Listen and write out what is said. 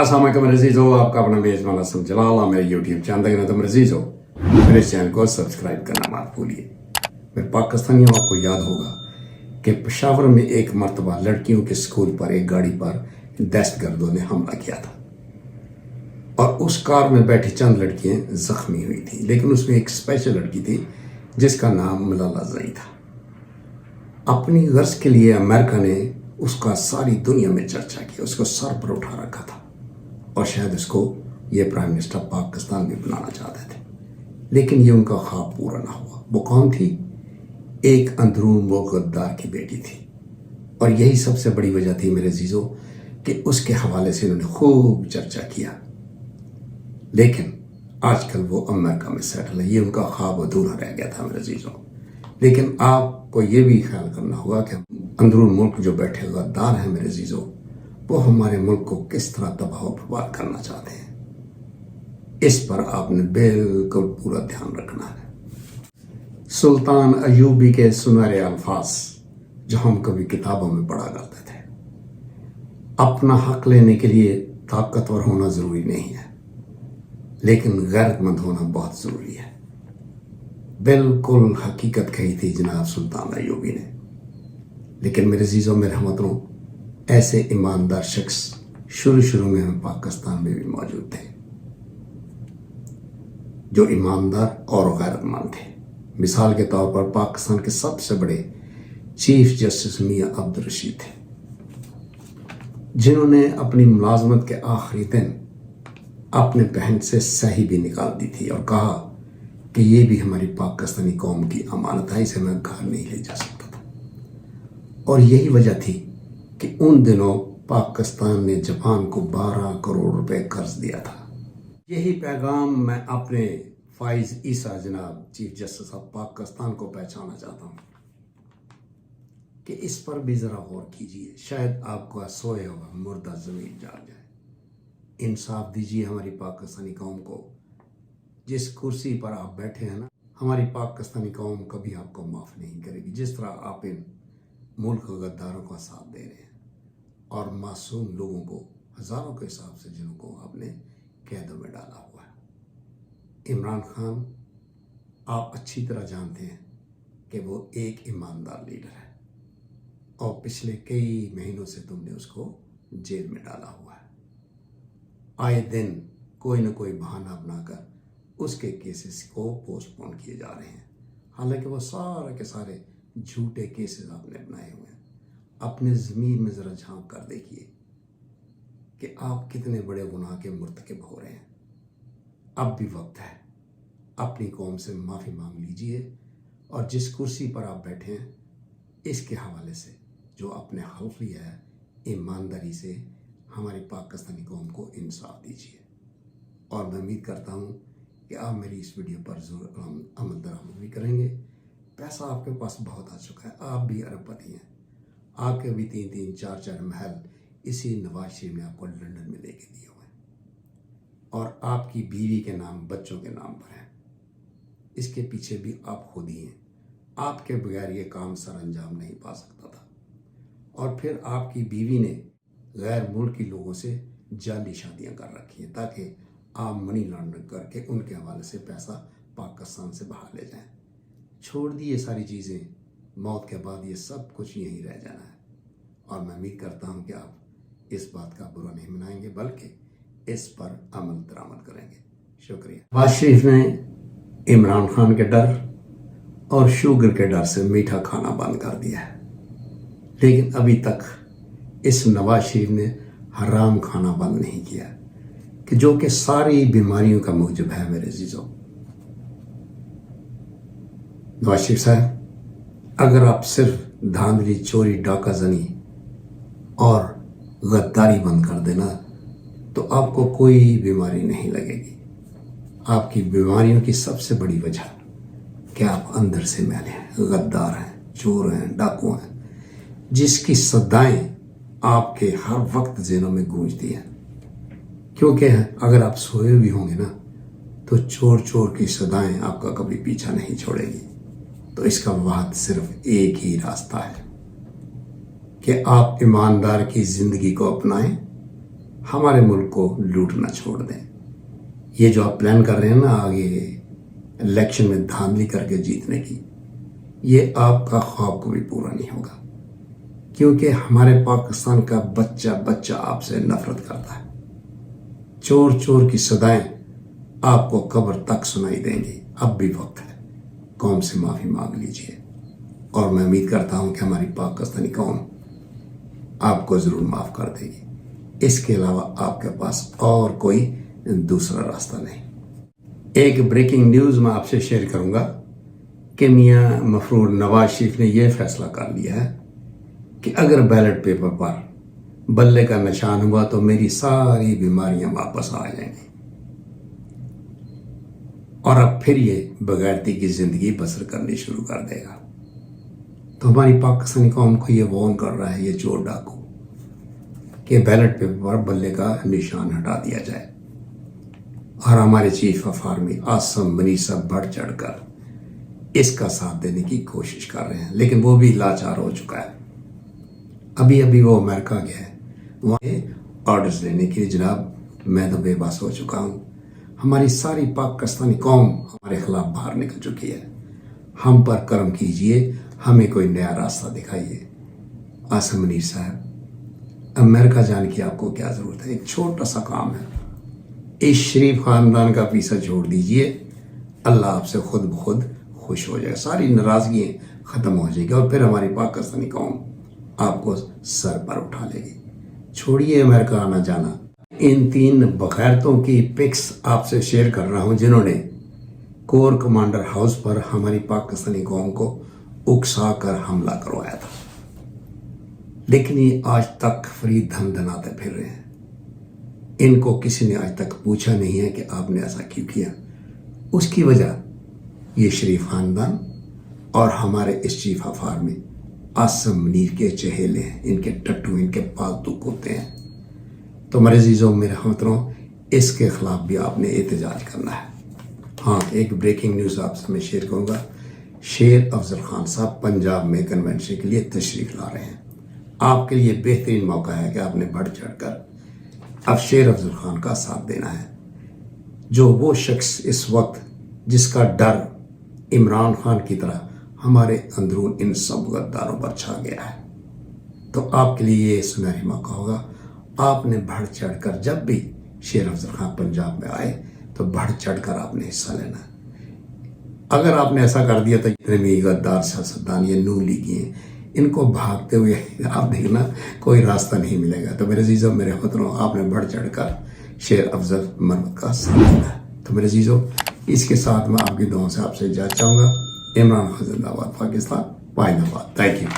अस्सलाम वालेकुम रजीज़ो, आपका अपना मेज़बान असम जलाल मेरे यूट्यूब चैनल के तुम रजीज़ो, मेरे चैनल को सब्सक्राइब करना मत भूलिए। मैं पाकिस्तानी हूँ, आपको याद होगा कि पेशावर में एक मरतबा लड़कियों के स्कूल पर एक गाड़ी पर दहशतगर्दों ने हमला किया था और उस कार में बैठी चंद लड़कियां जख्मी हुई थी, लेकिन उसमें एक स्पेशल लड़की थी जिसका नाम मलाला ज़ई था। अपनी गर्ज के लिए अमेरिका ने उसका सारी दुनिया में चर्चा की, उसको सर पर उठा रखा था और शायद उसको ये प्राइम मिनिस्टर पाकिस्तान भी बनाना चाहते थे, लेकिन ये उनका ख्वाब पूरा ना हुआ। वो कौन थी? एक अंदरून मुल्क गद्दार की बेटी थी और यही सबसे बड़ी वजह थी मेरे अजीजों कि उसके हवाले से उन्होंने खूब चर्चा किया, लेकिन आजकल वो अमेरिका में सेटल है। ये उनका ख्वाब अधूरा रह गया था मेरे अजीजों। लेकिन आपको ये भी ख्याल करना होगा कि अंदरून मुल्क जो बैठे गद्दार हैं मेरे अजीजों, वो हमारे मुल्क को किस तरह तबाह व बर्बाद करना चाहते हैं। इस पर आपने बिल्कुल पूरा ध्यान रखना है। सुल्तान अयूबी के सुनहरे अल्फाज जो हम कभी किताबों में पढ़ा करते थे, अपना हक लेने के लिए ताकतवर होना जरूरी नहीं है, लेकिन गैरतमंद होना बहुत जरूरी है। बिल्कुल हकीकत कही थी जनाब सुल्तान अयूबी ने। लेकिन मेरे अजीजों, मेरे हमवतनों, ऐसे ईमानदार शख्स शुरू में हमें पाकिस्तान में भी मौजूद थे जो ईमानदार और गैरतमंद थे। मिसाल के तौर पर पाकिस्तान के सबसे बड़े चीफ जस्टिस मियां अब्दुल रशीद थे, जिन्होंने अपनी मुलाजमत के आखिरी दिन अपने बहन से सही भी निकाल दी थी और कहा कि ये भी हमारी पाकिस्तानी कौम की अमानत है, इसे मैं घर नहीं ले जा सकता था। और यही वजह थी कि उन दिनों पाकिस्तान ने जापान को 12 करोड़ रुपए कर्ज दिया था। यही पैगाम मैं अपने फाइज ईसा जनाब चीफ जस्टिस ऑफ पाकिस्तान को पहचाना चाहता हूँ कि इस पर भी ज़रा गौर कीजिए, शायद आपका सोया हुआ मुर्दा ज़मीर जाग जाए। इंसाफ दीजिए हमारी पाकिस्तानी कौम को। जिस कुर्सी पर आप बैठे हैं ना, हमारी पाकिस्तानी कौम कभी आपको माफ़ नहीं करेगी। जिस तरह आप इन मुल्क गद्दारों का साथ दे रहे हैं और मासूम लोगों को हज़ारों के हिसाब से जिनको आपने कैदों में डाला हुआ है। इमरान खान, आप अच्छी तरह जानते हैं कि वो एक ईमानदार लीडर है और पिछले कई महीनों से तुमने उसको जेल में डाला हुआ है। आए दिन कोई ना कोई बहाना बनाकर उसके केसेस को पोस्टपोन किए जा रहे हैं, हालांकि वो सारे के सारे झूठे केसेस आपने बनाए हुए हैं। अपने ज़मीर में ज़रा झांक कर देखिए कि आप कितने बड़े गुनाह के मुर्तकिब हो रहे हैं। अब भी वक्त है, अपनी कौम से माफ़ी मांग लीजिए और जिस कुर्सी पर आप बैठे हैं इसके हवाले से जो आपने हल्फ लिया है, ईमानदारी से हमारी पाकिस्तानी कौम को इंसाफ दीजिए। और मैं उम्मीद करता हूँ कि आप मेरी इस वीडियो पर ज़रूर अमल दरामद भी करेंगे। पैसा आपके पास बहुत आ चुका है, आप भी अरबपति हैं। आपके भी 3-3, 4-4 महल इसी नवाज शरीफ ने आपको लंदन में लेके दिए हुए हैं और आपकी बीवी के नाम बच्चों के नाम पर है। इसके पीछे भी आप खुद ही हैं। आपके बगैर ये काम सर अंजाम नहीं पा सकता था। और फिर आपकी बीवी ने गैर मुल्की लोगों से जाली शादियां कर रखी हैं ताकि आप मनी लॉन्ड्रिंग करके उनके हवाले से पैसा पाकिस्तान से बाहर ले जाएं। छोड़ दी ये सारी चीज़ें, मौत के बाद ये सब कुछ यहीं रह जाना है। और मैं उम्मीद करता हूँ कि आप इस बात का बुरा नहीं मनाएंगे, बल्कि इस पर अमल दरामद करेंगे। शुक्रिया। नवाज शरीफ ने इमरान खान के डर और शुगर के डर से मीठा खाना बंद कर दिया है, लेकिन अभी तक इस नवाज शरीफ ने हराम खाना बंद नहीं किया कि जो कि सारी बीमारियों का मूजब है। मेरे अजीजों, नवाज शरीफ साहब, अगर आप सिर्फ धांधली, चोरी, डाका जनी और गद्दारी बंद कर देना तो आपको कोई बीमारी नहीं लगेगी। आपकी बीमारियों की सबसे बड़ी वजह कि आप अंदर से मैले हैं, गद्दार हैं, चोर हैं, डाकू हैं, जिसकी सदाएं आपके हर वक्त ज़हनों में गूंजती हैं। क्योंकि अगर आप सोए भी होंगे ना तो चोर चोर की सदाएं आपका कभी पीछा नहीं छोड़ेगी। तो इसका वाद सिर्फ एक ही रास्ता है कि आप ईमानदार की ज़िंदगी को अपनाएं, हमारे मुल्क को लूटना छोड़ दें। ये जो आप प्लान कर रहे हैं ना आगे इलेक्शन में धांधली करके जीतने की, ये आपका ख्वाब को भी पूरा नहीं होगा, क्योंकि हमारे पाकिस्तान का बच्चा बच्चा आपसे नफरत करता है। चोर चोर की सदाएं आपको कब्र तक सुनाई देंगी। अब भी वक्त है, कौम से माफ़ी मांग लीजिए, और मैं उम्मीद करता हूं कि हमारी पाकिस्तानी कौम आपको ज़रूर माफ़ कर देगी। इसके अलावा आपके पास और कोई दूसरा रास्ता नहीं। एक ब्रेकिंग न्यूज़ मैं आपसे शेयर करूंगा कि मियां मफरूर नवाज शरीफ ने यह फैसला कर लिया है कि अगर बैलेट पेपर पर बल्ले का निशान हुआ तो मेरी सारी बीमारियां वापस आ जाएंगी, और अब फिर ये बगैरती की जिंदगी बसर करनी शुरू कर देगा। तो हमारी पाकिस्तानी कौम को ये वार्न कर रहा है ये चोर डाकू कि बैलेट पेपर पर बल्ले का निशान हटा दिया जाए। और हमारे chief of army Asim Munir साहब बढ़ चढ़कर इसका साथ देने की कोशिश कर रहे हैं, लेकिन वो भी लाचार हो चुका है। अभी अभी वो अमेरिका गया है, वहाँ ऑर्डर्स लेने के लिए। जनाब मैं तो बेबस हो चुका हूँ। हमारी सारी पाकिस्तानी कौम हमारे खिलाफ बाहर निकल चुकी है। हम पर करम कीजिए, हमें कोई नया रास्ता दिखाइए। आसम मनीर साहब, अमेरिका जाने की आपको क्या ज़रूरत है? एक छोटा सा काम है, इस शरीफ ख़ानदान का पीछा छोड़ दीजिए, अल्लाह आपसे खुद ब खुद खुश हो जाएगा, सारी नाराज़गी ख़त्म हो जाएगी, और फिर हमारी पाकिस्तानी कौम आपको सर पर उठा लेगी। छोड़िए अमेरिका आना जाना। इन 3 बग़ैरतों की पिक्स आपसे शेयर कर रहा हूँ जिन्होंने कोर कमांडर हाउस पर हमारी पाकिस्तानी कौम को उकसा कर हमला करवाया था, लेकिन ये आज तक फ्री धन धनाते फिर रहे हैं। इनको किसी ने आज तक पूछा नहीं है कि आपने ऐसा क्यों किया। उसकी वजह ये शरीफ खानदान और हमारे इस chief of army Asim Munir के चहेले हैं, इनके टट्टू, इनके पालतू कुत्ते हैं। तो मेरे अजीज़ों, मेरे हमवतनों, इसके खिलाफ भी आपने एहतजाज करना है। हाँ, एक ब्रेकिंग न्यूज़ आपसे मैं शेयर करूँगा। शेर अफजल खान साहब पंजाब में कन्वेंशन के लिए तशरीफ़ ला रहे हैं। आपके लिए बेहतरीन मौका है कि आपने बढ़ चढ़ कर अब शेर अफजल खान का साथ देना है, जो वो शख्स इस वक्त जिसका डर इमरान खान की तरह हमारे अंदरून इन सब गद्दारों पर छा गया है। तो आपके लिए ये सुनहरी मौका होगा। आपने बढ़ चढ़ कर, जब भी शेर अफजल खान पंजाब में आए तो बढ़ चढ़ कर आपने हिस्सा लेना है। अगर आपने ऐसा कर दिया तो जितने भी गद्दार सियासतदान ये नून लीगी हैं, इनको भागते हुए आप देखना कोई रास्ता नहीं मिलेगा। तो मेरे अजीज़ों, मेरे हमवतनों, आपने बढ़ चढ़ कर शेर अफजल मरमत का साथ देना है। तो मेरे अजीज़ों, इसके साथ मैं आपकी दुआओं से आपसे इजाज़त चाहूँगा। इमरान खान जिंदाबाद, पाकिस्तान जिंदाबाद। Thank you.